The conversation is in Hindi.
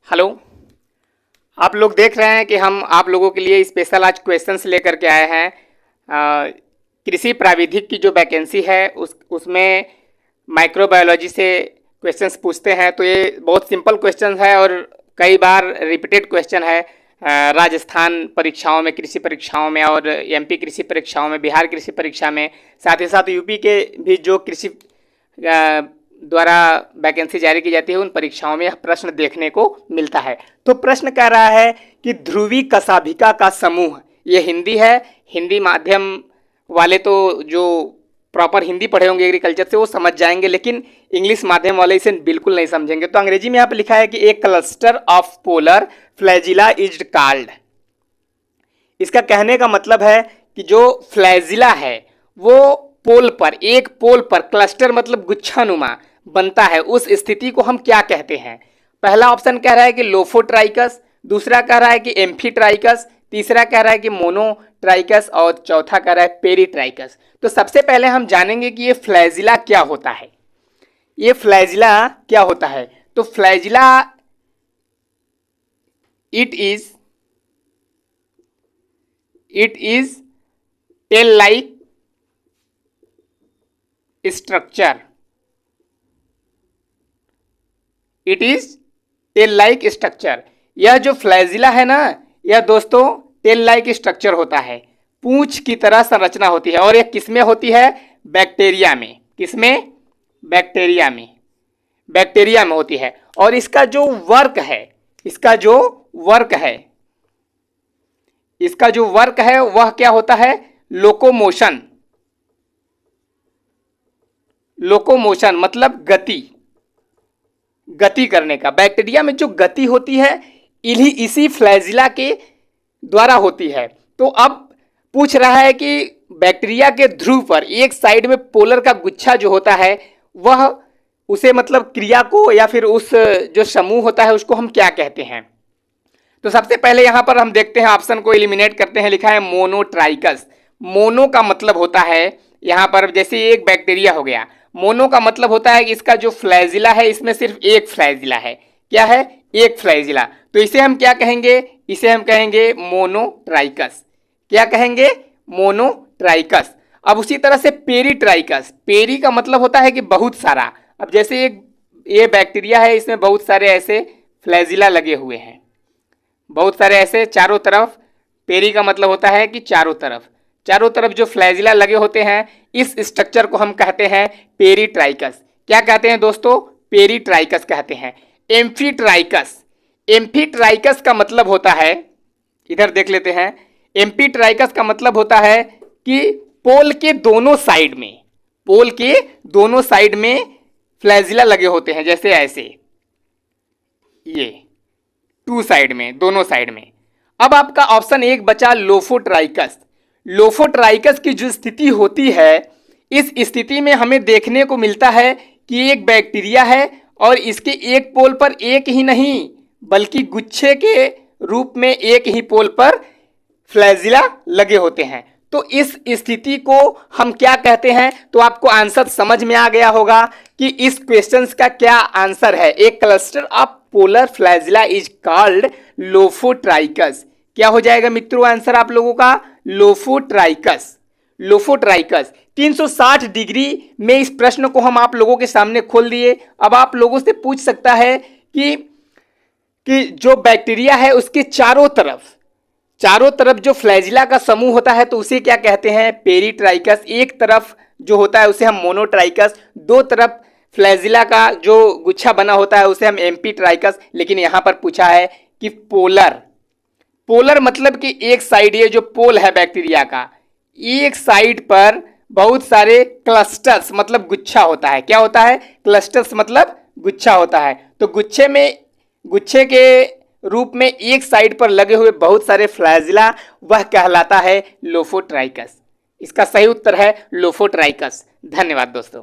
हेलो। आप लोग देख रहे हैं कि हम आप लोगों के लिए स्पेशल आज क्वेश्चंस लेकर के आए हैं। कृषि प्राविधिक की जो वैकेंसी है उसमें माइक्रोबायोलॉजी से क्वेश्चंस पूछते हैं। तो ये बहुत सिंपल क्वेश्चन है और कई बार रिपीटेड क्वेश्चन है। राजस्थान परीक्षाओं में, कृषि परीक्षाओं में और एमपी कृषि परीक्षाओं में, बिहार कृषि परीक्षा में, साथ ही साथ यूपी के भी जो कृषि द्वारा वैकेंसी जारी की जाती है उन परीक्षाओं में यह प्रश्न देखने को मिलता है। तो प्रश्न कह रहा है कि ध्रुवी कशाभिका का समूह, ये हिंदी है। हिंदी माध्यम वाले तो जो प्रॉपर हिंदी पढ़े होंगे एग्रीकल्चर से वो समझ जाएंगे, लेकिन इंग्लिश माध्यम वाले इसे बिल्कुल नहीं समझेंगे। तो अंग्रेजी में यहाँ पर लिखा है कि एक cluster of polar flagella is called. इसका कहने का मतलब है कि जो फ्लैजिला है वो पोल पर, एक पोल पर, क्लस्टर मतलब गुच्छानुमा बनता है, उस स्थिति को हम क्या कहते हैं। पहला ऑप्शन कह रहा है कि लोफोट्राइकस, दूसरा कह रहा है कि एम्फीट्राइकस, तीसरा कह रहा है कि मोनोट्राइकस और चौथा कह रहा है पेरीट्राइकस। तो सबसे पहले हम जानेंगे कि ये फ्लैजिला क्या होता है। ये फ्लैजिला क्या होता है? तो flagella it is tail like structure. It is tail like structure. यह जो फ्लैजिला है ना, यह दोस्तों टेल लाइक स्ट्रक्चर होता है, पूंछ की तरह संरचना होती है। और यह किसमें होती है? बैक्टीरिया में। किसमें? बैक्टीरिया में। बैक्टीरिया में होती है। और इसका जो वर्क है, इसका जो वर्क है वह क्या होता है? लोकोमोशन। लोकोमोशन मतलब गति करने का। बैक्टीरिया में जो गति होती है इसी फ्लैजिला के द्वारा होती है। तो अब पूछ रहा है कि बैक्टीरिया के ध्रुव पर एक साइड में पोलर का गुच्छा जो होता है वह, उसे मतलब क्रिया को या फिर उस जो समूह होता है उसको हम क्या कहते हैं। तो सबसे पहले यहां पर हम देखते हैं, ऑप्शन को एलिमिनेट करते हैं। लिखा है मोनोट्राइकस। मोनो का मतलब होता है यहां पर, जैसे एक बैक्टीरिया हो गया, मोनो का मतलब होता है कि इसका जो फ्लैजिला है इसमें सिर्फ एक फ्लैजिला है। क्या है? एक फ्लैजिला। तो इसे हम क्या कहेंगे? इसे हम कहेंगे मोनोट्राइकस। क्या कहेंगे? मोनोट्राइकस। अब उसी तरह से पेरीट्राइकस। पेरी का मतलब होता है कि बहुत सारा। अब जैसे ये बैक्टीरिया है, इसमें बहुत सारे ऐसे फ्लैजिला लगे हुए हैं, बहुत सारे ऐसे चारों तरफ। पेरी का मतलब होता है कि चारों तरफ जो फ्लैजिला लगे होते हैं, इस स्ट्रक्चर को हम कहते हैं पेरीट्राइकस। क्या कहते हैं दोस्तों? पेरीट्राइकस कहते हैं। एम्फीट्राइकस। एम्फीट्राइकस का मतलब होता है, इधर देख लेते हैं। एम्फीट्राइकस का मतलब होता है कि पोल के दोनों साइड में फ्लैजिला लगे होते हैं, जैसे ऐसे ये टू साइड में, दोनों साइड में। अब आपका ऑप्शन एक बचा लोफोट्राइकस। लोफोट्राइकस की जो स्थिति होती है, इस स्थिति में हमें देखने को मिलता है कि एक बैक्टीरिया है और इसके एक पोल पर एक ही नहीं बल्कि गुच्छे के रूप में एक ही पोल पर फ्लैजिला लगे होते हैं। तो इस स्थिति को हम क्या कहते हैं? तो आपको आंसर समझ में आ गया होगा कि इस क्वेश्चन का क्या आंसर है। एक cluster of polar flagella is called lophotrichous. क्या हो जाएगा मित्रों आंसर आप लोगों का? लोफोट्राइकस। लोफोट्राइकस। 360 डिग्री में इस प्रश्न को हम आप लोगों के सामने खोल दिए। अब आप लोगों से पूछ सकता है कि जो बैक्टीरिया है उसके चारों तरफ जो फ्लैजिला का समूह होता है तो उसे क्या कहते हैं? पेरीट्राइकस। एक तरफ जो होता है उसे हम मोनोट्राइकस, दो तरफ फ्लैजिला का जो गुच्छा बना होता है उसे हम एम्फीट्राइकस। लेकिन यहां पर पूछा है कि पोलर मतलब कि एक साइड, ये जो पोल है बैक्टीरिया का, एक साइड पर बहुत सारे क्लस्टर्स मतलब गुच्छा होता है। क्या होता है? क्लस्टर्स मतलब गुच्छा होता है। तो गुच्छे के रूप में एक साइड पर लगे हुए बहुत सारे फ्लैजिला, वह कहलाता है लोफोट्राइकस। इसका सही उत्तर है लोफोट्राइकस। धन्यवाद दोस्तों।